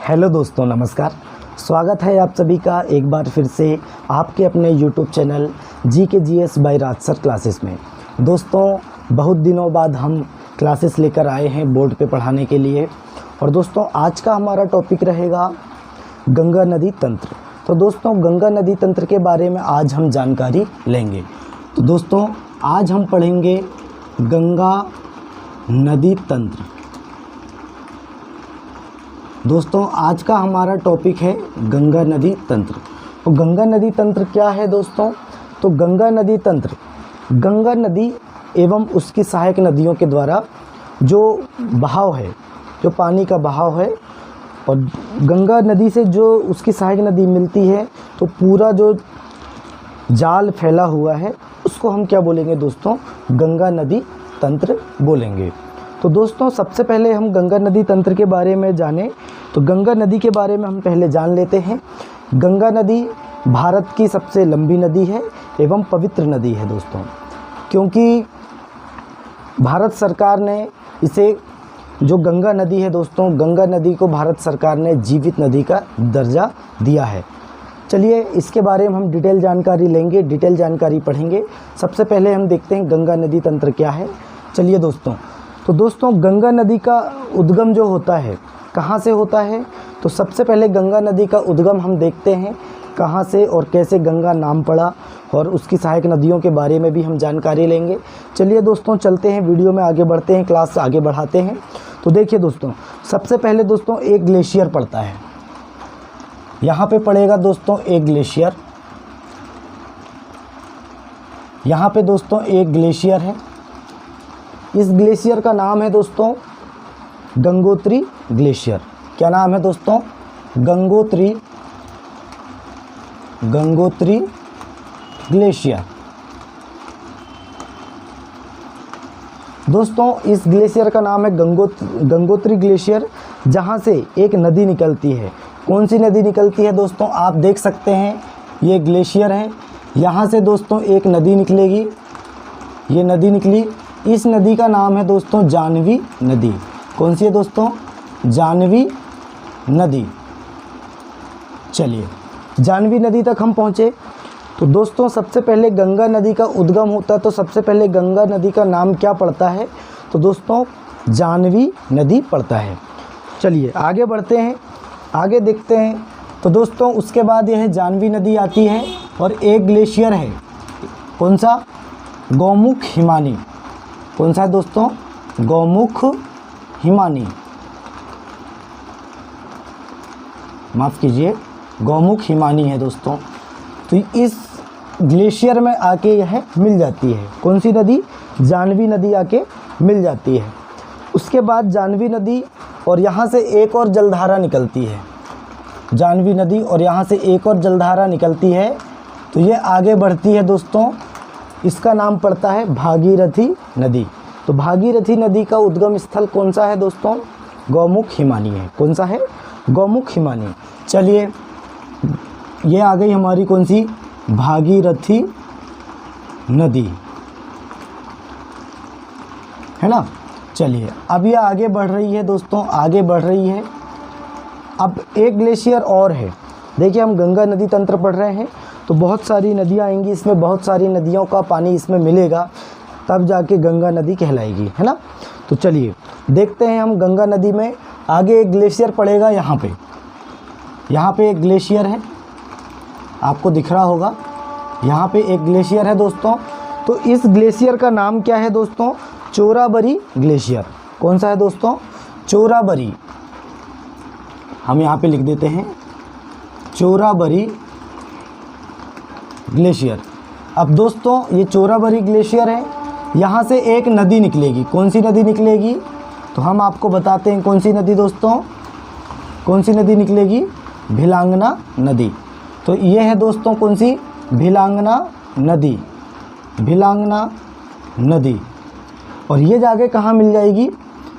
Hello दोस्तों, नमस्कार। स्वागत है आप सभी का एक बार फिर से आपके अपने यूट्यूब चैनल GKGS बाय राज सर क्लासेस में। दोस्तों, बहुत दिनों बाद हम क्लासेस लेकर आए हैं बोर्ड पे पढ़ाने के लिए। और दोस्तों, आज का हमारा टॉपिक रहेगा गंगा नदी तंत्र। तो दोस्तों, गंगा नदी तंत्र के बारे में आज हम जानकारी लेंगे। तो दोस्तों, आज हम पढ़ेंगे गंगा नदी तंत्र। दोस्तों, आज का हमारा टॉपिक है गंगा नदी तंत्र। तो गंगा नदी तंत्र क्या है दोस्तों? तो गंगा नदी तंत्र गंगा नदी एवं उसकी सहायक नदियों के द्वारा जो बहाव है, जो पानी का बहाव है, और गंगा नदी से जो उसकी सहायक नदी मिलती है, तो पूरा जो जाल फैला हुआ है उसको हम क्या बोलेंगे दोस्तों? गंगा नदी तंत्र बोलेंगे। तो दोस्तों, सबसे पहले हम गंगा नदी तंत्र के बारे में जानें तो गंगा नदी के बारे में हम पहले जान लेते हैं। गंगा नदी भारत की सबसे लंबी नदी है एवं पवित्र नदी है दोस्तों, क्योंकि भारत सरकार ने इसे, जो गंगा नदी है दोस्तों, गंगा नदी को भारत सरकार ने जीवित नदी का दर्जा दिया है। चलिए, इसके बारे में हम डिटेल जानकारी लेंगे, डिटेल जानकारी पढ़ेंगे। सबसे पहले हम देखते हैं गंगा नदी तंत्र क्या है। चलिए दोस्तों, तो दोस्तों, गंगा नदी का उद्गम जो होता है, कहाँ से होता है? तो सबसे पहले गंगा नदी का उद्गम हम देखते हैं कहाँ से और कैसे गंगा नाम पड़ा, और उसकी सहायक नदियों के बारे में भी हम जानकारी लेंगे। चलिए दोस्तों, चलते हैं, वीडियो में आगे बढ़ते हैं, क्लास आगे बढ़ाते हैं। तो देखिए दोस्तों, सबसे पहले दोस्तों एक ग्लेशियर पड़ता है। यहाँ पे पड़ेगा दोस्तों एक ग्लेशियर। यहाँ पे दोस्तों एक ग्लेशियर है। इस ग्लेशियर का नाम है दोस्तों गंगोत्री ग्लेशियर। क्या नाम है दोस्तों? गंगोत्री ग्लेशियर। दोस्तों, इस ग्लेशियर का नाम है गंगोत्री ग्लेशियर, जहाँ से एक नदी निकलती है। कौन सी नदी निकलती है दोस्तों? आप देख सकते हैं, ये ग्लेशियर है। यहाँ से दोस्तों एक नदी निकलेगी, ये नदी निकली। इस नदी का नाम है दोस्तों जाह्नवी नदी। कौन सी है दोस्तों? जाह्नवी नदी। चलिए, जाह्नवी नदी तक हम पहुँचे। तो दोस्तों, सबसे पहले गंगा नदी का उद्गम होता है, तो सबसे पहले गंगा नदी का नाम क्या पड़ता है? तो दोस्तों जाह्नवी नदी पड़ता है। चलिए आगे बढ़ते हैं, आगे देखते हैं। तो दोस्तों, उसके बाद यह जाह्नवी नदी आती है और एक ग्लेशियर है। कौन सा? गौमुख हिमानी। कौन सा है दोस्तों? गौमुख हिमानी। माफ़ कीजिए, गौमुख हिमानी है दोस्तों। तो इस ग्लेशियर में आके यह मिल जाती है। कौन सी नदी? जाह्नवी नदी आके मिल जाती है। उसके बाद जाह्नवी नदी और यहाँ से एक और जलधारा निकलती है। जाह्नवी नदी और यहाँ से एक और जलधारा निकलती है, तो ये आगे बढ़ती है दोस्तों। इसका नाम पड़ता है भागीरथी नदी। तो भागीरथी नदी का उद्गम स्थल कौन सा है दोस्तों? गौमुख हिमानी है। कौन सा है? गौमुख हिमानी। चलिए, ये आ गई हमारी कौन सी? भागीरथी नदी, है ना। चलिए, अब ये आगे बढ़ रही है दोस्तों, आगे बढ़ रही है। अब एक ग्लेशियर और है। देखिए, हम गंगा नदी तंत्र पढ़ रहे हैं, तो बहुत सारी नदियाँ आएंगी, इसमें बहुत सारी नदियों का पानी इसमें मिलेगा, तब जाके गंगा नदी कहलाएगी, है ना। तो चलिए देखते हैं हम गंगा नदी में। आगे एक ग्लेशियर पड़ेगा यहाँ पे एक ग्लेशियर है, आपको दिख रहा होगा। यहाँ पे एक ग्लेशियर है दोस्तों। तो इस ग्लेशियर का नाम क्या है दोस्तों? चोराबरी ग्लेशियर। कौन सा है दोस्तों? चोराबरी। हम यहाँ पे लिख देते हैं चोराबरी ग्लेशियर। अब दोस्तों, ये चोराबरी ग्लेशियर है, यहाँ से एक नदी निकलेगी। कौन सी नदी निकलेगी? तो हम आपको बताते हैं कौन सी नदी दोस्तों। कौन सी नदी निकलेगी? भिलांगना नदी। तो ये है दोस्तों कौन सी? भिलांगना नदी। भिलांगना नदी। और ये जाके कहाँ मिल जाएगी?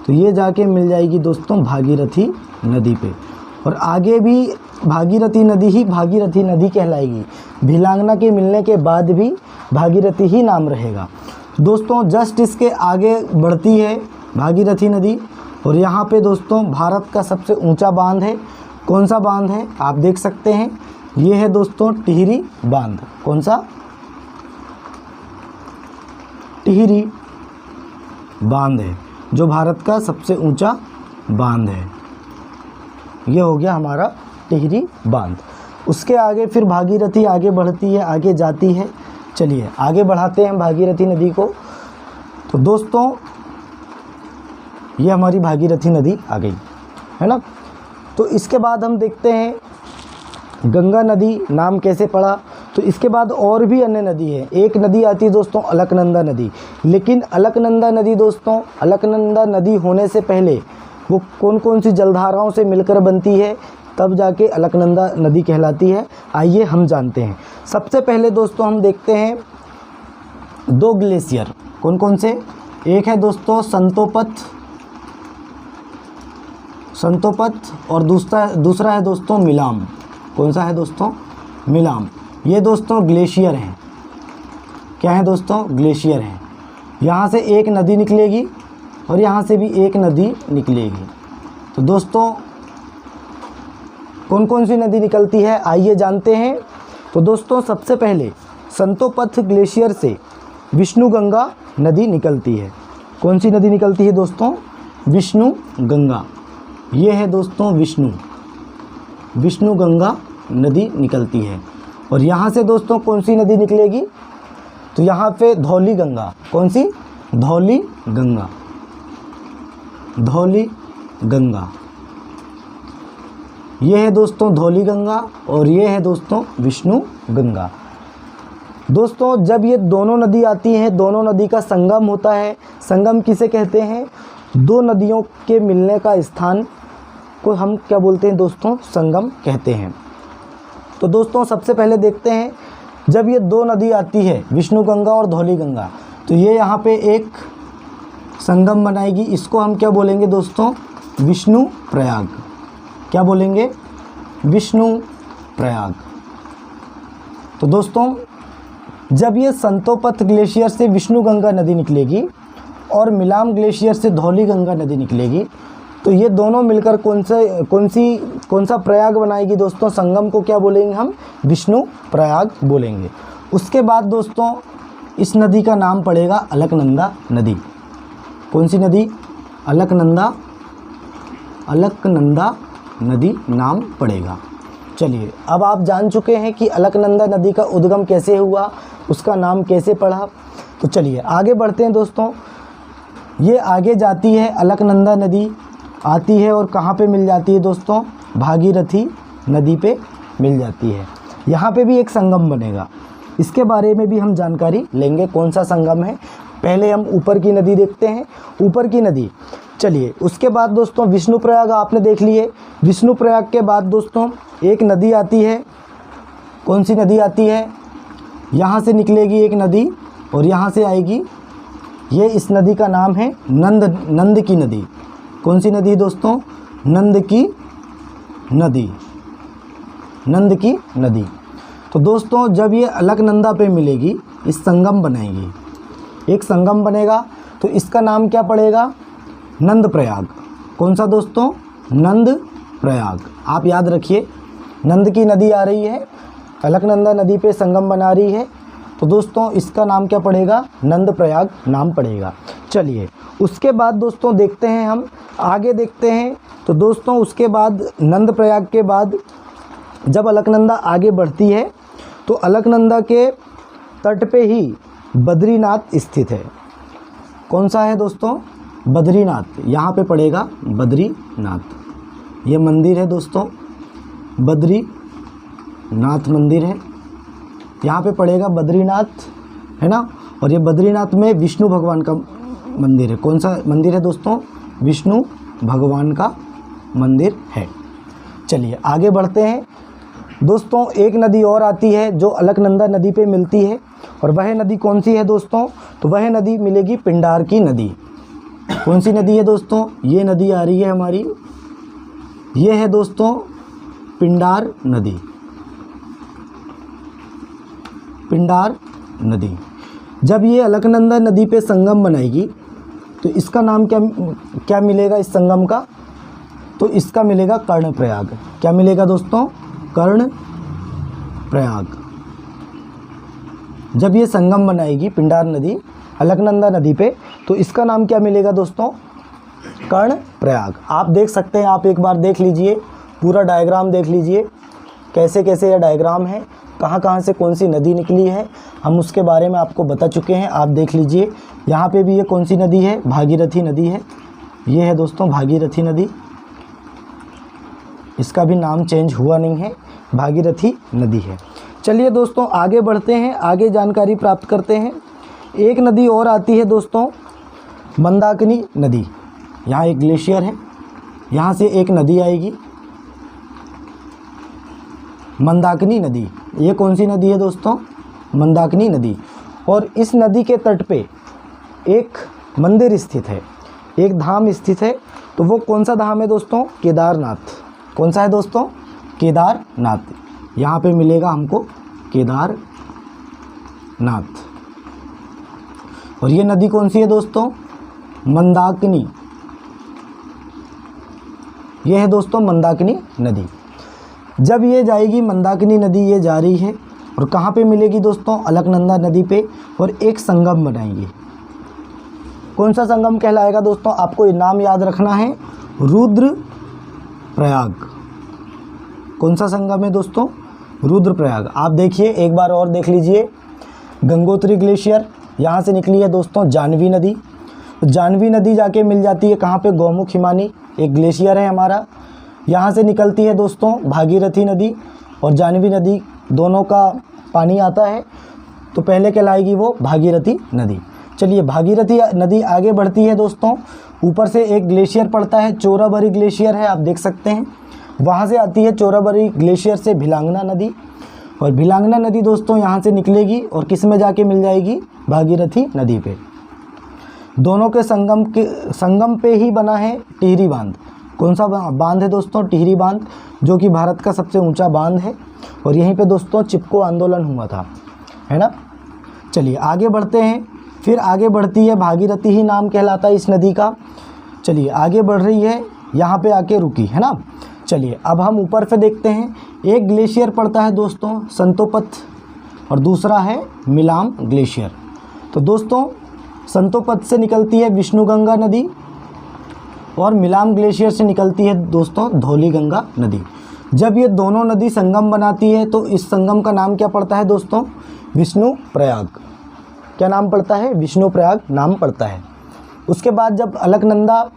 तो ये जाके मिल जाएगी दोस्तों भागीरथी नदी पे। और आगे भी भागीरथी नदी ही भागीरथी नदी कहलाएगी। भिलांगना के मिलने के बाद भी भागीरथी ही नाम रहेगा। दोस्तों, जस्ट इसके आगे बढ़ती है भागीरथी नदी, और यहाँ पे दोस्तों भारत का सबसे ऊंचा बांध है, कौन सा बांध है आप देख सकते हैं, ये है दोस्तों टिहरी बांध। कौन सा? टिहरी बांध है जो भारत का सबसे ऊंचा बांध है। ये हो गया हमारा टिहरी बांध। उसके आगे फिर भागीरथी आगे बढ़ती है, आगे जाती है। चलिए आगे बढ़ाते हैं भागीरथी नदी को। तो दोस्तों ये हमारी भागीरथी नदी आ गई है ना। तो इसके बाद हम देखते हैं गंगा नदी नाम कैसे पड़ा। तो इसके बाद और भी अन्य नदी है। एक नदी आती है दोस्तों अलकनंदा नदी। लेकिन अलकनंदा नदी दोस्तों, अलकनंदा नदी होने से पहले वो कौन कौन सी जलधाराओं से मिलकर बनती है, तब जाके अलकनंदा नदी कहलाती है। आइए हम जानते हैं। सबसे पहले दोस्तों हम देखते हैं 2 ग्लेशियर। कौन कौन से? एक है दोस्तों संतोपत और दूसरा है दोस्तों मिलाम। कौन सा है दोस्तों? मिलाम। ये दोस्तों ग्लेशियर हैं। क्या है दोस्तों? ग्लेशियर हैं। यहाँ से एक नदी निकलेगी और यहाँ से भी एक नदी निकलेगी। तो दोस्तों कौन कौन सी नदी निकलती है आइए जानते हैं। तो दोस्तों सबसे पहले संतोपथ ग्लेशियर से विष्णु गंगा नदी निकलती है। कौन सी नदी निकलती है दोस्तों? विष्णु गंगा। ये है दोस्तों विष्णु गंगा नदी निकलती है। और यहाँ से दोस्तों कौन सी नदी निकलेगी? तो यहाँ पे धौली गंगा। कौन सी? धौली गंगा। धौली गंगा। ये है दोस्तों धौली गंगा और ये है दोस्तों विष्णु गंगा। दोस्तों जब ये दोनों नदी आती हैं, दोनों नदी का संगम होता है। संगम किसे कहते हैं? 2 नदियों के मिलने का स्थान को हम क्या बोलते हैं दोस्तों? संगम कहते हैं। तो दोस्तों सबसे पहले देखते हैं जब ये 2 नदी आती है विष्णु गंगा और धौली गंगा, तो ये यहाँ पे एक संगम बनाएगी। इसको हम क्या बोलेंगे दोस्तों? विष्णु प्रयाग। क्या बोलेंगे? विष्णु प्रयाग। तो दोस्तों जब ये संतोपथ ग्लेशियर से विष्णु गंगा नदी निकलेगी और मिलाम ग्लेशियर से धौली गंगा नदी निकलेगी, तो ये दोनों मिलकर कौन सा प्रयाग बनाएगी दोस्तों? संगम को क्या बोलेंगे हम? विष्णु प्रयाग बोलेंगे। उसके बाद दोस्तों इस नदी का नाम पड़ेगा अलकनंदा नदी। कौन सी नदी? अलकनंदा नदी नाम पड़ेगा। चलिए अब आप जान चुके हैं कि अलकनंदा नदी का उद्गम कैसे हुआ, उसका नाम कैसे पड़ा। तो चलिए आगे बढ़ते हैं दोस्तों। ये आगे जाती है, अलकनंदा नदी आती है और कहाँ पे मिल जाती है दोस्तों? भागीरथी नदी पे मिल जाती है। यहाँ पे भी एक संगम बनेगा, इसके बारे में भी हम जानकारी लेंगे कौन सा संगम है। पहले हम ऊपर की नदी देखते हैं। ऊपर की नदी, चलिए उसके बाद दोस्तों विष्णु प्रयाग आपने देख लिए। विष्णु प्रयाग के बाद दोस्तों एक नदी आती है। कौन सी नदी आती है? यहाँ से निकलेगी एक नदी और यहाँ से आएगी। ये इस नदी का नाम है नंद की नदी। कौन सी नदी दोस्तों? नंद की नदी। तो दोस्तों जब ये अलकनंदा पे मिलेगी, इस संगम बनाएगी, एक संगम बनेगा, तो इसका नाम क्या पड़ेगा? नंद प्रयाग। कौन सा दोस्तों? नंद प्रयाग। आप याद रखिए, नंद की नदी आ रही है, अलकनंदा नदी पे संगम बना रही है, तो दोस्तों इसका नाम क्या पड़ेगा? नंद प्रयाग नाम पड़ेगा। चलिए उसके बाद दोस्तों देखते हैं, हम आगे देखते हैं। तो दोस्तों उसके बाद नंद प्रयाग के बाद जब अलकनंदा आगे बढ़ती है, तो अलकनंदा के तट पे ही बद्रीनाथ स्थित है। कौन सा है दोस्तों? बद्रीनाथ। यहाँ पे पड़ेगा बद्रीनाथ। ये मंदिर है दोस्तों, बद्रीनाथ मंदिर है। यहाँ पे पड़ेगा बद्रीनाथ, है ना। और ये बद्रीनाथ में विष्णु भगवान का मंदिर है। कौन सा मंदिर है दोस्तों? विष्णु भगवान का मंदिर है। चलिए आगे बढ़ते हैं दोस्तों। एक नदी और आती है जो अलकनंदा नदी पे मिलती है, और वह नदी कौन सी है दोस्तों? तो वह नदी मिलेगी पिंडार की नदी। कौन सी नदी है दोस्तों? ये नदी आ रही है हमारी, ये है दोस्तों पिंडार नदी। पिंडार नदी जब ये अलकनंदा नदी पे संगम बनाएगी, तो इसका नाम क्या मिलेगा इस संगम का? तो इसका मिलेगा कर्णप्रयाग। क्या मिलेगा दोस्तों? कर्णप्रयाग। जब ये संगम बनाएगी पिंडार नदी अलकनंदा नदी पे, तो इसका नाम क्या मिलेगा दोस्तों? कर्णप्रयाग। आप देख सकते हैं, आप एक बार देख लीजिए, पूरा डायग्राम देख लीजिए कैसे कैसे यह डायग्राम है, कहाँ कहाँ से कौन सी नदी निकली है, हम उसके बारे में आपको बता चुके हैं। आप देख लीजिए यहाँ पे भी ये कौन सी नदी है? भागीरथी नदी है। ये है दोस्तों भागीरथी नदी, इसका भी नाम चेंज हुआ नहीं है, भागीरथी नदी है। चलिए दोस्तों आगे बढ़ते हैं, आगे जानकारी प्राप्त करते हैं। एक नदी और आती है दोस्तों, मंदाकिनी नदी। यहाँ एक ग्लेशियर है, यहाँ से एक नदी आएगी मंदाकिनी नदी। ये कौन सी नदी है दोस्तों? मंदाकिनी नदी। और इस नदी के तट पे एक मंदिर स्थित है, एक धाम स्थित है। तो वो कौन सा धाम है दोस्तों? केदारनाथ। कौन सा है दोस्तों? केदारनाथ। यहाँ पे मिलेगा हमको केदारनाथ। और ये नदी कौन सी है दोस्तों? मंदाकिनी। ये है दोस्तों मंदाकिनी नदी। जब ये जाएगी मंदाकिनी नदी, ये जा रही है और कहाँ पे मिलेगी दोस्तों? अलकनंदा नदी पे, और एक संगम बनाएंगे। कौन सा संगम कहलाएगा दोस्तों? आपको ये नाम याद रखना है, रुद्रप्रयाग। कौन सा संगम है दोस्तों? रुद्रप्रयाग। आप देखिए एक बार और देख लीजिए, गंगोत्री ग्लेशियर यहाँ से निकली है दोस्तों जाह्नवी नदी। तो जाह्नवी नदी जाके मिल जाती है कहाँ पे? गौमुख हिमानी, एक ग्लेशियर है हमारा। यहाँ से निकलती है दोस्तों भागीरथी नदी और जाह्नवी नदी, दोनों का पानी आता है, तो पहले कहलाएगी वो भागीरथी नदी। चलिए भागीरथी नदी आगे बढ़ती है दोस्तों, ऊपर से एक ग्लेशियर पड़ता है, चोराबाड़ी ग्लेशियर है, आप देख सकते हैं। वहाँ से आती है चोराबाड़ी ग्लेशियर से भिलांगना नदी, और भिलांगना नदी दोस्तों यहाँ से निकलेगी और किस में जाके मिल जाएगी? भागीरथी नदी पे। दोनों के संगम पे ही बना है टिहरी बांध। कौन सा बांध है दोस्तों? टिहरी बांध, जो कि भारत का सबसे ऊंचा बांध है, और यहीं पे दोस्तों चिपको आंदोलन हुआ था, है ना। चलिए आगे बढ़ते हैं, फिर आगे बढ़ती है भागीरथी ही नाम कहलाता है इस नदी का। चलिए आगे बढ़ रही है, यहाँ पे आके रुकी, है ना। चलिए अब हम ऊपर से देखते हैं, एक ग्लेशियर पड़ता है दोस्तों संतोपत, और दूसरा है मिलाम ग्लेशियर। तो दोस्तों संतोपत से निकलती है विष्णुगंगा नदी, और मिलाम ग्लेशियर से निकलती है दोस्तों धौलीगंगा नदी। जब ये दोनों नदी संगम बनाती है, तो इस संगम का नाम क्या पड़ता है दोस्तों? विष्णुप्रयाग। क्या नाम पड़ता है? विष्णुप्रयाग नाम पड़ता है। उसके बाद जब अलकनंदा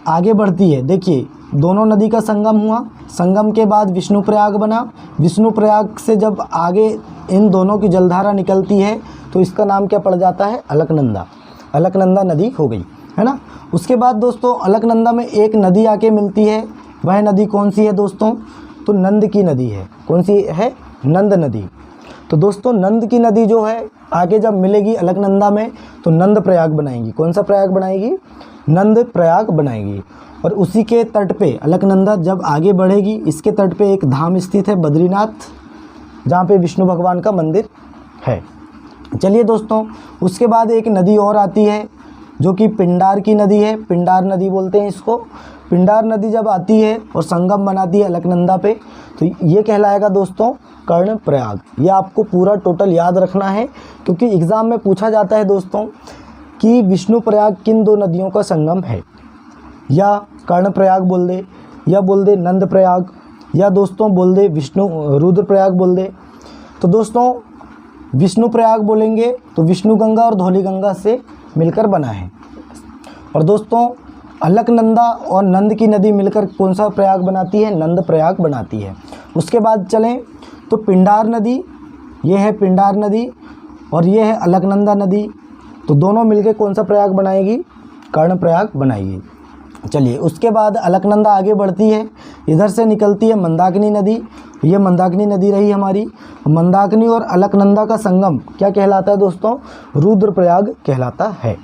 आगे बढ़ती है, देखिए दोनों नदी का संगम हुआ, संगम के बाद विष्णुप्रयाग बना, विष्णुप्रयाग से जब आगे इन दोनों की जलधारा निकलती है, तो इसका नाम क्या पड़ जाता है? अलकनंदा। अलकनंदा नदी हो गई, है ना। उसके बाद दोस्तों अलकनंदा में एक नदी आके मिलती है, वह नदी कौन सी है दोस्तों? तो नंद की नदी है। कौन सी है? नंद नदी। तो दोस्तों नंद की नदी जो है आगे जब मिलेगी अलकनंदा में, तो नंद प्रयाग बनाएगी। कौन सा प्रयाग बनाएगी? नंद प्रयाग बनाएगी। और उसी के तट पे अलकनंदा जब आगे बढ़ेगी, इसके तट पे एक धाम स्थित है बद्रीनाथ, जहाँ पे विष्णु भगवान का मंदिर है। चलिए दोस्तों उसके बाद एक नदी और आती है, जो कि पिंडार की नदी है, पिंडार नदी बोलते हैं इसको। पिंडार नदी जब आती है और संगम बनाती है अलकनंदा पे, तो ये कहलाएगा दोस्तों कर्णप्रयाग। ये आपको पूरा टोटल याद रखना है, क्योंकि एग्ज़ाम में पूछा जाता है दोस्तों कि विष्णुप्रयाग किन दो नदियों का संगम है। या कर्णप्रयाग बोल दे, या बोल दे नंद प्रयाग, या दोस्तों बोल दे रुद्रप्रयाग बोल दे। तो दोस्तों विष्णुप्रयाग बोलेंगे तो विष्णुगंगा और धौलीगंगा से मिलकर बना है। और दोस्तों अलकनंदा और नंद की नदी मिलकर कौन सा प्रयाग बनाती है? नंद प्रयाग बनाती है। उसके बाद चलें तो पिंडार नदी, ये है पिंडार नदी, और ये है अलकनंदा नदी। तो दोनों मिलकर कौन सा प्रयाग बनाएगी? कर्णप्रयाग बनाएगी। चलिए उसके बाद अलकनंदा आगे बढ़ती है, इधर से निकलती है मंदाकिनी नदी। ये मंदाकिनी नदी रही हमारी। मंदाकिनी और अलकनंदा का संगम क्या कहलाता है दोस्तों? रुद्रप्रयाग कहलाता है।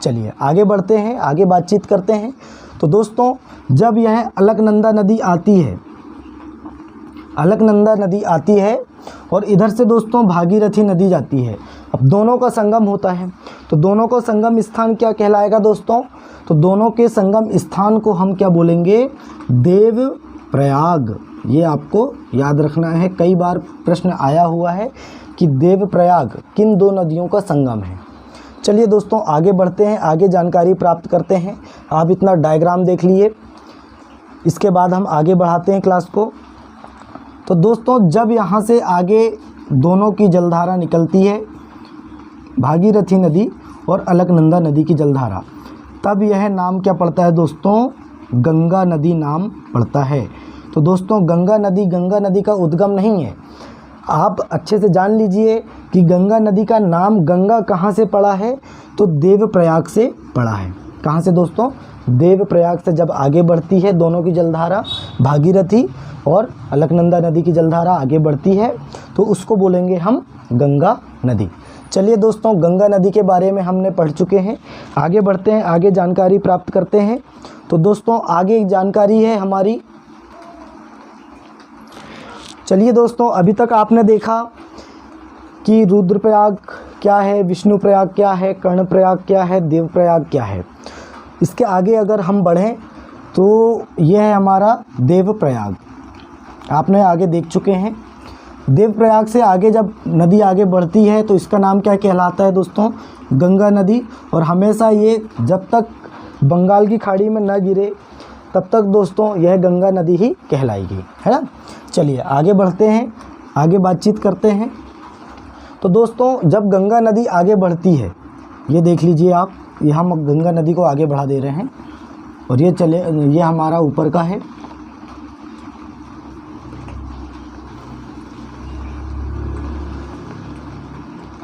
चलिए आगे बढ़ते हैं, आगे बातचीत करते हैं। तो दोस्तों जब यह अलकनंदा नदी आती है, अलकनंदा नदी आती है और इधर से दोस्तों भागीरथी नदी जाती है। अब दोनों का संगम होता है, तो दोनों का संगम स्थान क्या कहलाएगा दोस्तों? तो दोनों के संगम स्थान को हम क्या बोलेंगे? देवप्रयाग। ये आपको याद रखना है, कई बार प्रश्न आया हुआ है कि देवप्रयाग किन दो नदियों का संगम है। चलिए दोस्तों आगे बढ़ते हैं, आगे जानकारी प्राप्त करते हैं। आप इतना डायग्राम देख लिए, इसके बाद हम आगे बढ़ाते हैं क्लास को। तो दोस्तों जब यहाँ से आगे दोनों की जलधारा निकलती है, भागीरथी नदी और अलकनंदा नदी की जलधारा, तब यह नाम क्या पड़ता है दोस्तों? गंगा नदी नाम पड़ता है। तो दोस्तों गंगा नदी का उद्गम नहीं है। आप अच्छे से जान लीजिए कि गंगा नदी का नाम गंगा कहाँ से पड़ा है? तो देवप्रयाग से पड़ा है। कहाँ से दोस्तों? देवप्रयाग से जब आगे बढ़ती है दोनों की जलधारा, भागीरथी और अलकनंदा नदी की जलधारा आगे बढ़ती है, तो उसको बोलेंगे हम गंगा नदी। चलिए दोस्तों गंगा नदी के बारे में हमने पढ़ चुके हैं, आगे बढ़ते हैं, आगे जानकारी प्राप्त करते हैं। तो दोस्तों आगे एक जानकारी है हमारी। चलिए दोस्तों अभी तक आपने देखा कि रुद्रप्रयाग क्या है, विष्णुप्रयाग क्या है, कर्णप्रयाग क्या है, देवप्रयाग क्या है। इसके आगे अगर हम बढ़ें तो यह है हमारा देवप्रयाग, आपने आगे देख चुके हैं। देवप्रयाग से आगे जब नदी आगे बढ़ती है तो इसका नाम क्या कहलाता है दोस्तों? गंगा नदी। और हमेशा ये जब तक बंगाल की खाड़ी में न गिरे तब तक दोस्तों यह गंगा नदी ही कहलाएगी, है ना। चलिए आगे बढ़ते हैं, आगे बातचीत करते हैं। तो दोस्तों जब गंगा नदी आगे बढ़ती है, ये देख लीजिए आप, ये हम गंगा नदी को आगे बढ़ा दे रहे हैं और ये हमारा ऊपर का है।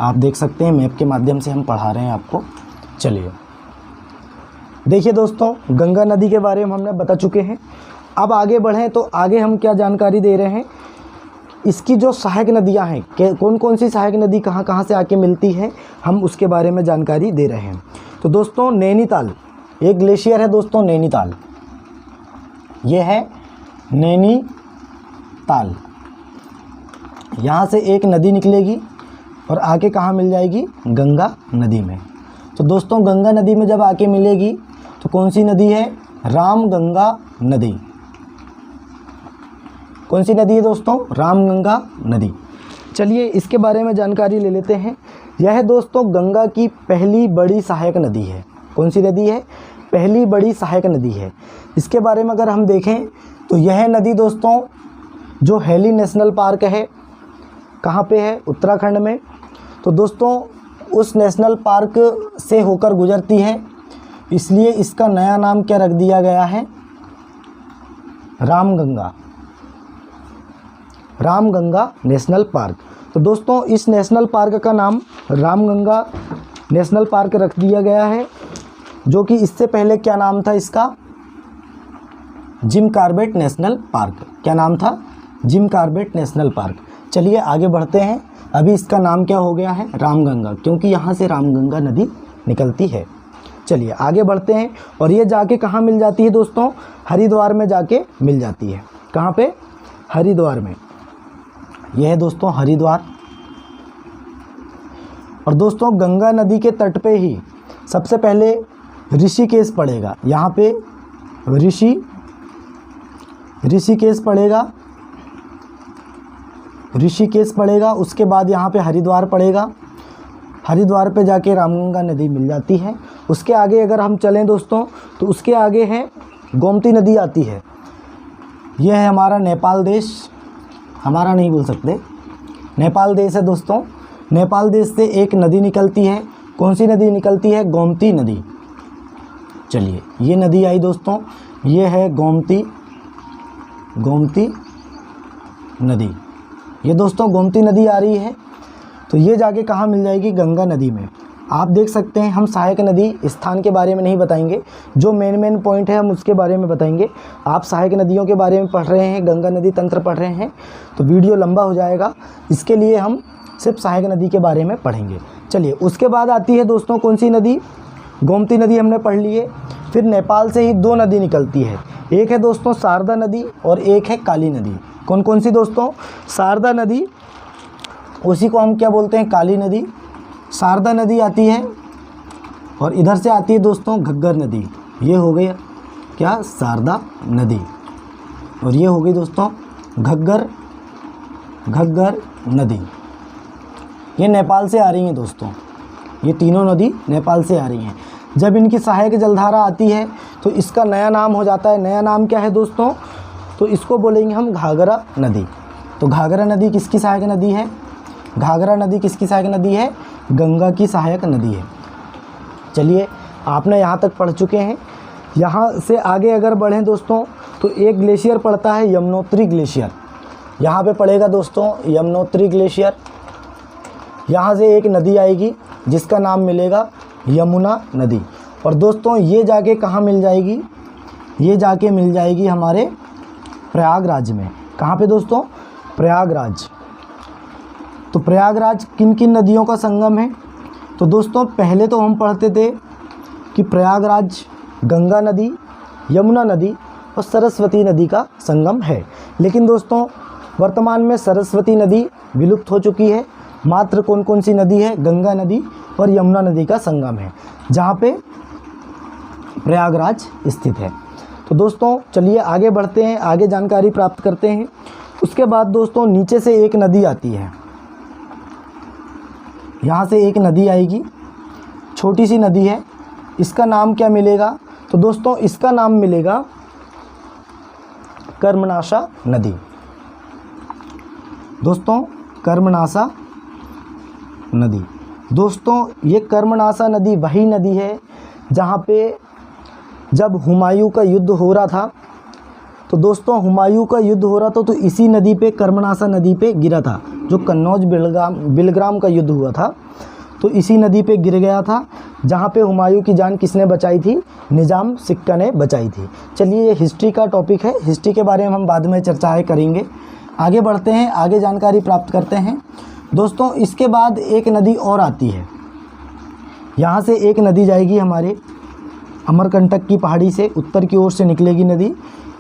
आप देख सकते हैं मैप के माध्यम से हम पढ़ा रहे हैं आपको। चलिए देखिए दोस्तों गंगा नदी के बारे में हमने बता चुके हैं। अब आगे बढ़ें तो आगे हम क्या जानकारी दे रहे हैं, इसकी जो सहायक नदियां हैं, कौन कौन सी सहायक नदी कहाँ कहाँ से आके मिलती है, हम उसके बारे में जानकारी दे रहे हैं। तो दोस्तों नैनीताल, एक ग्लेशियर है दोस्तों नैनीताल, ये है नैनीताल। यहाँ से एक नदी निकलेगी और आके कहाँ मिल जाएगी? गंगा नदी में। तो दोस्तों गंगा नदी में जब आके मिलेगी तो कौन सी नदी है? रामगंगा नदी। कौन सी नदी है दोस्तों? रामगंगा नदी। चलिए इसके बारे में जानकारी ले लेते हैं। यह दोस्तों गंगा की पहली बड़ी सहायक नदी है। कौन सी नदी है? पहली बड़ी सहायक नदी है। इसके बारे में अगर हम देखें तो यह नदी दोस्तों जो हैली नेशनल पार्क है, कहाँ पे है? उत्तराखंड में। तो दोस्तों उस नेशनल पार्क से होकर गुजरती है, इसलिए इसका नया नाम क्या रख दिया गया है? Ramganga, Ramganga national park. तो दोस्तों इस नेशनल पार्क का नाम रामगंगा नेशनल पार्क रख दिया गया है, जो कि इससे पहले क्या नाम था इसका? Jim Corbett national park. क्या नाम था? Jim Corbett national park. चलिए आगे बढ़ते हैं। अभी इसका नाम क्या हो गया है? रामगंगा, क्योंकि यहाँ से रामगंगा नदी निकलती है। चलिए आगे बढ़ते हैं। और ये जाके कहाँ मिल जाती है दोस्तों? हरिद्वार में जाके मिल जाती है। कहाँ पे? हरिद्वार में। यह है दोस्तों हरिद्वार। और दोस्तों गंगा नदी के तट पे ही सबसे पहले ऋषिकेश पड़ेगा। यहाँ पे ऋषिकेश पड़ेगा, ऋषिकेश पड़ेगा। उसके बाद यहाँ पे हरिद्वार पड़ेगा। हरिद्वार पे जाके रामगंगा नदी मिल जाती है। उसके आगे अगर हम चलें दोस्तों तो उसके आगे है गोमती नदी आती है। यह है हमारा नेपाल देश, हमारा नहीं बोल सकते, नेपाल देश है दोस्तों। नेपाल देश से एक नदी निकलती है। कौन सी नदी निकलती है? गोमती नदी। चलिए ये नदी आई दोस्तों, ये है गोमती नदी। ये दोस्तों गोमती नदी आ रही है, तो ये जाके कहाँ मिल जाएगी? गंगा नदी में। आप देख सकते हैं हम सहायक नदी स्थान के बारे में नहीं बताएंगे, जो मेन पॉइंट है हम उसके बारे में बताएंगे। आप सहायक नदियों के बारे में पढ़ रहे हैं, गंगा नदी तंत्र पढ़ रहे हैं, तो वीडियो लंबा हो जाएगा। इसके लिए हम सिर्फ सहायक नदी के बारे में पढ़ेंगे। चलिए उसके बाद आती है दोस्तों कौन सी नदी? गोमती नदी हमने पढ़ ली है। फिर नेपाल से ही दो नदी निकलती है, एक है दोस्तों शारदा नदी और एक है काली नदी। कौन कौन सी दोस्तों? शारदा नदी, उसी को हम क्या बोलते हैं? काली नदी। शारदा नदी आती है और इधर से आती है दोस्तों घग्गर नदी। ये हो गई क्या? शारदा नदी। और ये हो गई दोस्तों घग्गर नदी। ये नेपाल से आ रही हैं दोस्तों, ये तीनों नदी नेपाल से आ रही हैं। जब इनकी सहायक जलधारा आती है तो इसका नया नाम हो जाता है। नया नाम क्या है दोस्तों? तो इसको बोलेंगे हम घाघरा नदी। तो घाघरा नदी किसकी सहायक नदी है? घाघरा नदी किसकी सहायक नदी है? गंगा की सहायक नदी है। चलिए, आपने यहाँ तक पढ़ चुके हैं। यहाँ से आगे अगर बढ़ें दोस्तों तो एक ग्लेशियर पड़ता है यमुनोत्री ग्लेशियर। यहाँ पे पड़ेगा दोस्तों यमुनोत्री ग्लेशियर। यहाँ से एक नदी आएगी जिसका नाम मिलेगा यमुना नदी। और दोस्तों ये जाके कहाँ मिल जाएगी? ये जाके मिल जाएगी हमारे प्रयागराज में। कहाँ पे दोस्तों? प्रयागराज। तो प्रयागराज किन किन नदियों का संगम है? तो दोस्तों पहले तो हम पढ़ते थे कि प्रयागराज गंगा नदी, यमुना नदी और सरस्वती नदी का संगम है। लेकिन दोस्तों वर्तमान में सरस्वती नदी विलुप्त हो चुकी है। मात्र कौन कौन सी नदी है? गंगा नदी और यमुना नदी का संगम है, जहाँ पे प्रयागराज स्थित है। तो दोस्तों चलिए आगे बढ़ते हैं, आगे जानकारी प्राप्त करते हैं। उसके बाद दोस्तों नीचे से एक नदी आती है। यहाँ से एक नदी आएगी, छोटी सी नदी है। इसका नाम क्या मिलेगा? तो दोस्तों इसका नाम मिलेगा कर्मनाशा नदी। दोस्तों कर्मनाशा नदी। दोस्तों ये कर्मनाशा नदी वही नदी है जहाँ पे जब हुमायूं का युद्ध हो रहा था, तो दोस्तों हुमायूं का युद्ध हो रहा था तो इसी नदी पे, कर्मनाशा नदी पे गिरा था। जो कन्नौज बिलग्राम का युद्ध हुआ था तो इसी नदी पे गिर गया था, जहाँ पे हुमायूं की जान किसने बचाई थी? निज़ाम सिक्का ने बचाई थी। चलिए ये हिस्ट्री का टॉपिक है, हिस्ट्री के बारे में हम बाद में चर्चाएँ करेंगे। आगे बढ़ते हैं, आगे जानकारी प्राप्त करते हैं। दोस्तों इसके बाद एक नदी और आती है। यहाँ से एक नदी जाएगी हमारे अमरकंटक की पहाड़ी से, उत्तर की ओर से निकलेगी नदी।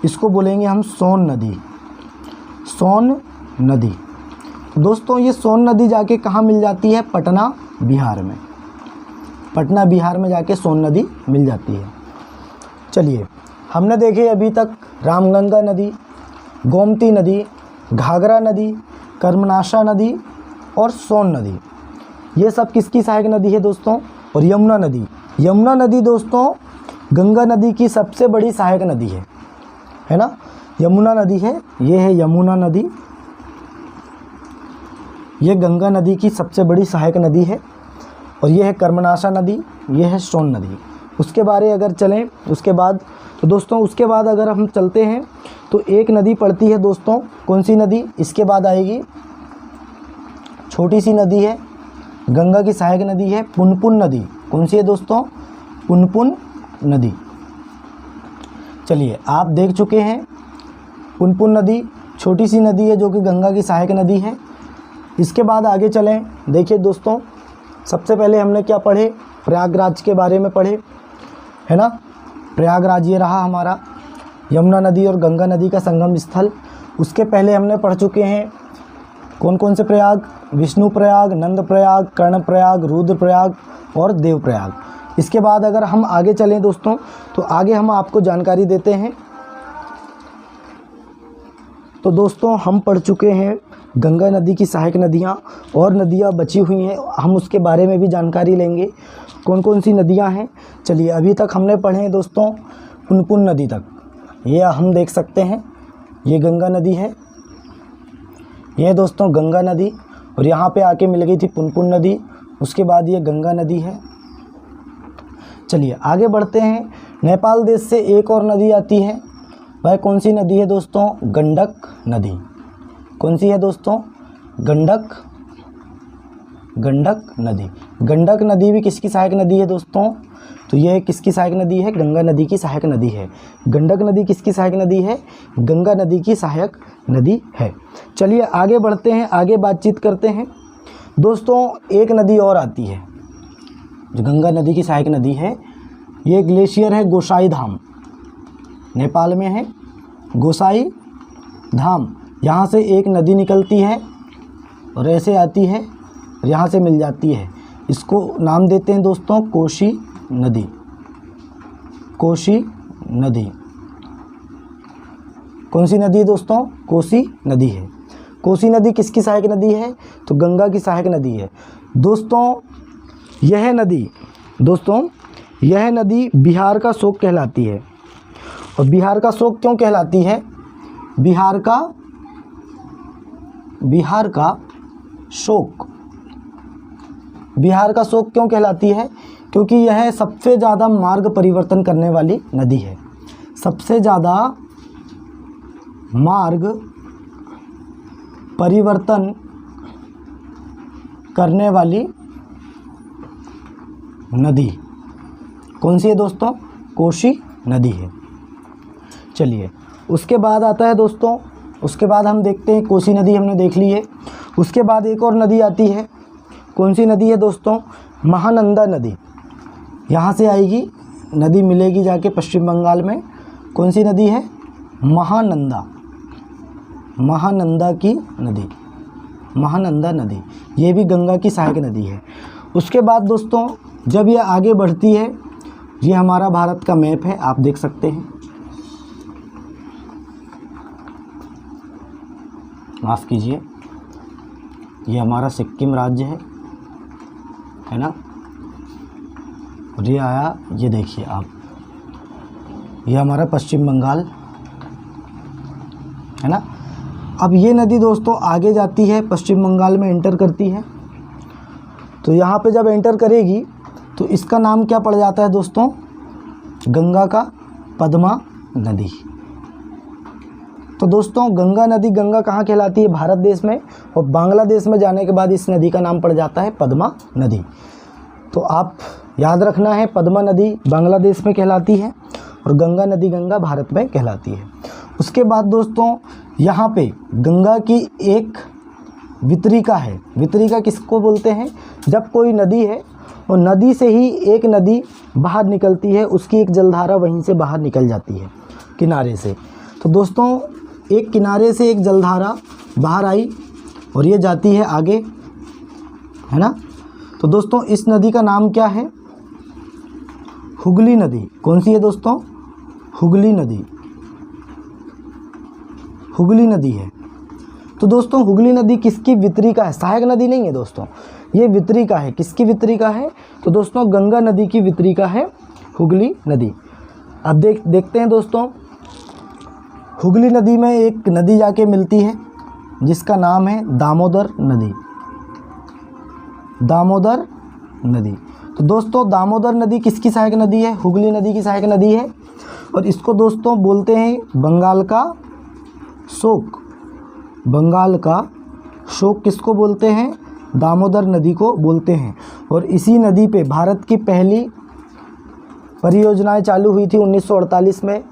इसको बोलेंगे हम सोन नदी। सोन नदी। दोस्तों ये सोन नदी जाके कहाँ मिल जाती है? पटना बिहार में। पटना बिहार में जाके सोन नदी मिल जाती है। चलिए हमने देखे अभी तक रामगंगा नदी, गोमती नदी, घाघरा नदी, कर्मनाशा नदी और सोन नदी। ये सब किसकी सहायक नदी है दोस्तों? और यमुना नदी। यमुना नदी दोस्तों गंगा नदी की सबसे बड़ी सहायक नदी है ना? यमुना नदी है, ये है यमुना नदी। ये गंगा नदी की सबसे बड़ी सहायक नदी है। और ये है कर्मनाशा नदी, ये है सोन नदी। उसके बारे अगर चलें उसके बाद, तो दोस्तों उसके बाद अगर हम चलते हैं तो एक नदी पड़ती है दोस्तों, कौन सी नदी? इसके बाद आएगी छोटी सी नदी है, गंगा की सहायक नदी है, पुनपुन नदी। कौन सी है दोस्तों? पुनपुन नदी। चलिए आप देख चुके हैं पुनपुन नदी छोटी सी नदी है जो कि गंगा की सहायक नदी है। इसके बाद आगे चलें। देखिए दोस्तों सबसे पहले हमने क्या पढ़े? प्रयागराज के बारे में पढ़े, है ना? प्रयागराज ये रहा हमारा यमुना नदी और गंगा नदी का संगम स्थल। उसके पहले हमने पढ़ चुके हैं कौन कौन से प्रयाग? विष्णु प्रयाग, नंद प्रयाग, कर्ण प्रयाग, रुद्र प्रयाग और देव प्रयाग। इसके बाद अगर हम आगे चलें दोस्तों तो आगे हम आपको जानकारी देते हैं। तो दोस्तों हम पढ़ चुके हैं गंगा नदी की सहायक नदियाँ, और नदियाँ बची हुई हैं, हम उसके बारे में भी जानकारी लेंगे कौन कौन सी नदियाँ हैं। चलिए अभी तक हमने पढ़े हैं दोस्तों पुनपुन नदी तक। ये हम देख सकते हैं, ये गंगा नदी है, ये दोस्तों गंगा नदी, और यहाँ पे आके मिल गई थी पुनपुन नदी। उसके बाद ये गंगा नदी है। चलिए आगे बढ़ते हैं। नेपाल देश से एक और नदी आती है, वह कौन सी नदी है दोस्तों? गंडक नदी। कौन सी है दोस्तों? गंडक नदी। गंडक नदी भी किसकी सहायक नदी है दोस्तों? तो यह किसकी सहायक नदी है? गंगा नदी की सहायक नदी है। गंडक नदी किसकी सहायक नदी है? गंगा नदी की सहायक नदी है। चलिए आगे बढ़ते हैं, आगे बातचीत करते हैं। दोस्तों एक नदी और आती है जो गंगा नदी की सहायक नदी है। ये ग्लेशियर है गोसाई धाम, नेपाल में है गोसाई धाम। यहाँ से एक नदी निकलती है और ऐसे आती है और यहाँ से मिल जाती है। इसको नाम देते हैं दोस्तों कोसी नदी। कोसी नदी कौन सी नदी है दोस्तों? कोसी नदी है। कोसी नदी किसकी सहायक नदी है? तो गंगा की सहायक नदी है। दोस्तों यह नदी बिहार का शोक कहलाती है। और बिहार का शोक क्यों कहलाती है? बिहार का शोक क्यों कहलाती है? क्योंकि यह सबसे ज़्यादा मार्ग परिवर्तन करने वाली नदी है। सबसे ज़्यादा मार्ग परिवर्तन करने वाली नदी कौन सी है दोस्तों? कोसी नदी है। चलिए उसके बाद आता है दोस्तों, उसके बाद हम देखते हैं कोसी नदी हमने देख ली है। उसके बाद एक और नदी आती है। कौन सी नदी है दोस्तों? महानंदा नदी। यहाँ से आएगी नदी, मिलेगी जाके पश्चिम बंगाल में। कौन सी नदी है? महानंदा की नदी, महानंदा नदी। ये भी गंगा की सहायक नदी है। उसके बाद दोस्तों जब ये आगे बढ़ती है, ये हमारा भारत का मैप है, आप देख सकते हैं। माफ़ कीजिए, ये हमारा सिक्किम राज्य है ना। और ये आया, ये देखिए आप, ये हमारा पश्चिम बंगाल है ना। अब ये नदी दोस्तों आगे जाती है, पश्चिम बंगाल में एंटर करती है। तो यहाँ पे जब एंटर करेगी तो इसका नाम क्या पड़ जाता है दोस्तों? गंगा का पद्मा नदी। तो दोस्तों गंगा नदी, गंगा कहाँ कहलाती है? भारत देश में। और बांग्लादेश में जाने के बाद इस नदी का नाम पड़ जाता है पद्मा नदी। तो आप याद रखना है, पद्मा नदी बांग्लादेश में कहलाती है और गंगा नदी गंगा भारत में कहलाती है। उसके बाद दोस्तों यहाँ पे गंगा की एक वितरिका है। वितरिका किसको बोलते हैं? जब कोई नदी है और नदी से ही एक नदी बाहर निकलती है, उसकी एक जलधारा वहीं से बाहर निकल जाती है किनारे से। तो दोस्तों एक किनारे से एक जलधारा बाहर आई और ये जाती है आगे, है ना। तो दोस्तों इस नदी का नाम क्या है? हुगली नदी। कौन सी है दोस्तों? हुगली नदी। हुगली नदी है। तो दोस्तों हुगली नदी किसकी वितरिका है? सहायक नदी नहीं है दोस्तों, ये वितरिका है। किसकी वितरिका है? तो दोस्तों गंगा नदी की वितरिका है हुगली नदी। अब देखते हैं दोस्तों, हुगली नदी में एक नदी जाके मिलती है जिसका नाम है दामोदर नदी। दामोदर नदी। तो दोस्तों दामोदर नदी किसकी सहायक नदी है? हुगली नदी की सहायक नदी है। और इसको दोस्तों बोलते हैं बंगाल का शोक। बंगाल का शोक किसको बोलते हैं? दामोदर नदी को बोलते हैं। और इसी नदी पे भारत की पहली परियोजनाएं चालू हुई थी 1948 में,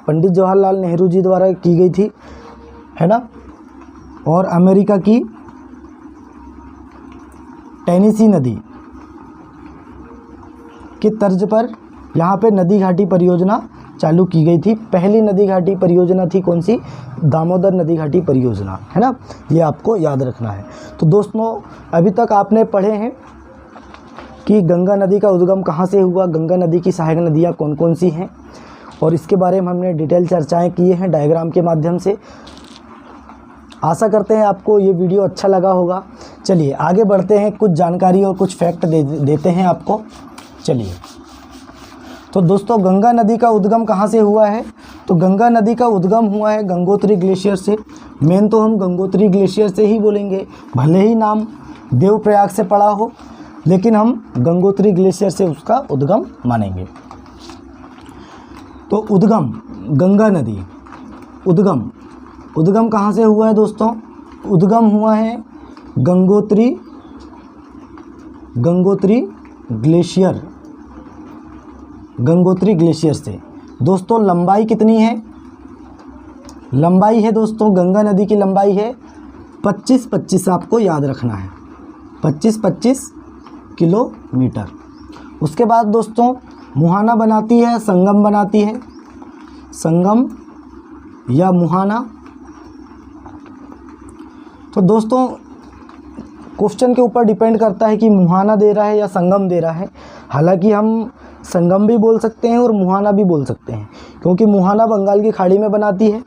पंडित जवाहरलाल नेहरू जी द्वारा की गई थी, है ना। और अमेरिका की टेनेसी नदी की तर्ज पर यहाँ पे नदी घाटी परियोजना चालू की गई थी। पहली नदी घाटी परियोजना थी कौन सी? दामोदर नदी घाटी परियोजना, है ना। ये आपको याद रखना है। तो दोस्तों अभी तक आपने पढ़े हैं कि गंगा नदी का उद्गम कहाँ से हुआ, गंगा नदी की सहायक नदियाँ कौन कौन सी हैं, और इसके बारे में हमने डिटेल चर्चाएं की हैं डायग्राम के माध्यम से। आशा करते हैं आपको ये वीडियो अच्छा लगा होगा। चलिए आगे बढ़ते हैं, कुछ जानकारी और कुछ फैक्ट देते हैं आपको। चलिए, तो दोस्तों गंगा नदी का उद्गम कहाँ से हुआ है? तो गंगा नदी का उद्गम हुआ है गंगोत्री ग्लेशियर से। मेन तो हम गंगोत्री ग्लेशियर से ही बोलेंगे, भले ही नाम देवप्रयाग से पड़ा हो, लेकिन हम गंगोत्री ग्लेशियर से उसका उद्गम मानेंगे। तो उद्गम गंगा नदी, उद्गम कहाँ से हुआ है दोस्तों? उद्गम हुआ है गंगोत्री ग्लेशियर से। दोस्तों लंबाई कितनी है? लंबाई है दोस्तों, गंगा नदी की लंबाई है 25-25, आपको याद रखना है 25-25 किलोमीटर। उसके बाद दोस्तों मुहाना बनाती है, संगम बनाती है, संगम या मुहाना, तो दोस्तों क्वेश्चन के ऊपर डिपेंड करता है कि मुहाना दे रहा है या संगम दे रहा है। हालांकि हम संगम भी बोल सकते हैं और मुहाना भी बोल सकते हैं, क्योंकि मुहाना बंगाल की खाड़ी में बनाती है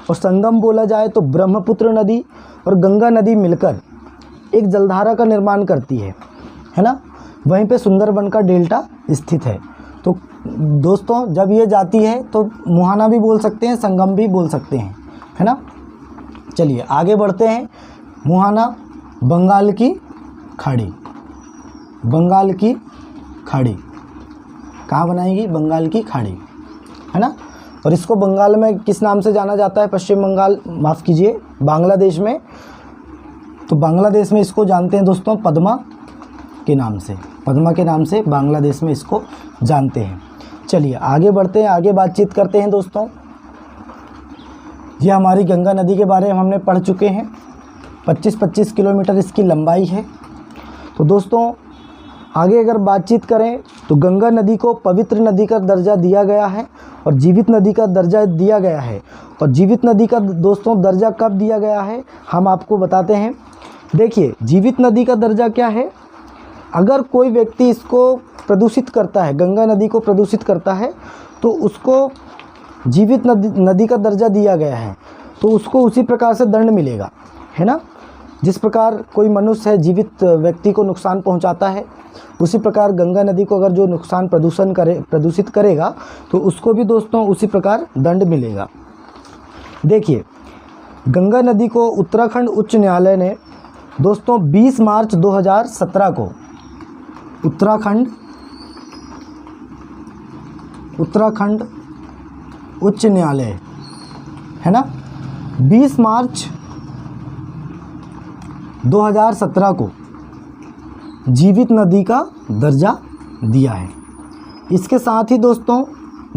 और संगम बोला जाए तो ब्रह्मपुत्र नदी और गंगा नदी मिलकर एक जलधारा का निर्माण करती है ना। वहीं पे सुंदरबन का डेल्टा स्थित है। तो दोस्तों जब ये जाती है तो मुहाना भी बोल सकते हैं, संगम भी बोल सकते हैं, है ना। चलिए आगे बढ़ते हैं। मुहाना बंगाल की खाड़ी, बंगाल की खाड़ी कहाँ बनाएगी? बंगाल की खाड़ी, है ना। और इसको बंगाल में किस नाम से जाना जाता है? पश्चिम बंगाल, माफ़ कीजिए, बांग्लादेश में। तो बांग्लादेश में इसको जानते हैं दोस्तों पद्मा के नाम से, पद्मा के नाम से बांग्लादेश में इसको जानते हैं। चलिए आगे बढ़ते हैं, आगे बातचीत करते हैं दोस्तों। ये हमारी गंगा नदी के बारे में हमने पढ़ चुके हैं। 25-25 किलोमीटर इसकी लंबाई है। तो दोस्तों आगे अगर बातचीत करें तो गंगा नदी को पवित्र नदी का दर्जा दिया गया है और जीवित नदी का दर्जा दिया गया है। और जीवित नदी का दोस्तों दर्जा कब दिया गया है हम आपको बताते हैं। देखिए जीवित नदी का दर्जा क्या है? अगर कोई व्यक्ति इसको प्रदूषित करता है, गंगा नदी को प्रदूषित करता है, तो उसको जीवित नदी का दर्जा दिया गया है, तो उसको उसी प्रकार से दंड मिलेगा, है ना। जिस प्रकार कोई मनुष्य है जीवित व्यक्ति को नुकसान पहुंचाता है, उसी प्रकार गंगा नदी को अगर जो नुकसान प्रदूषित करेगा तो उसको भी दोस्तों उसी प्रकार दंड मिलेगा। देखिए गंगा नदी को उत्तराखंड उच्च न्यायालय ने दोस्तों 20 मार्च 2017 को उत्तराखंड उच्च न्यायालय, है ना, 20 मार्च 2017 को जीवित नदी का दर्जा दिया है। इसके साथ ही दोस्तों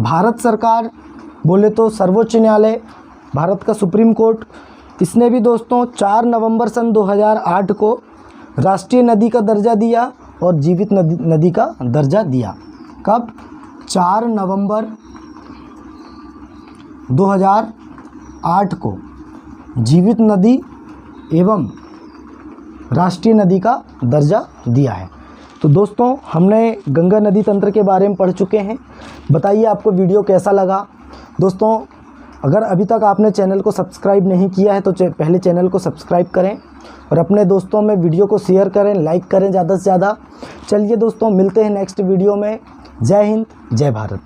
भारत सरकार बोले तो सर्वोच्च न्यायालय, भारत का सुप्रीम कोर्ट, इसने भी दोस्तों 4 नवंबर सन 2008 को राष्ट्रीय नदी का दर्जा दिया और जीवित नदी का दर्जा दिया। कब? 4 नवंबर 2008 को जीवित नदी एवं राष्ट्रीय नदी का दर्जा दिया है। तो दोस्तों हमने गंगा नदी तंत्र के बारे में पढ़ चुके हैं। बताइए आपको वीडियो कैसा लगा। दोस्तों अगर अभी तक आपने चैनल को सब्सक्राइब नहीं किया है तो पहले चैनल को सब्सक्राइब करें और अपने दोस्तों में वीडियो को शेयर करें, लाइक करें ज़्यादा से ज़्यादा। चलिए दोस्तों मिलते हैं नेक्स्ट वीडियो में। जय हिंद, जय भारत।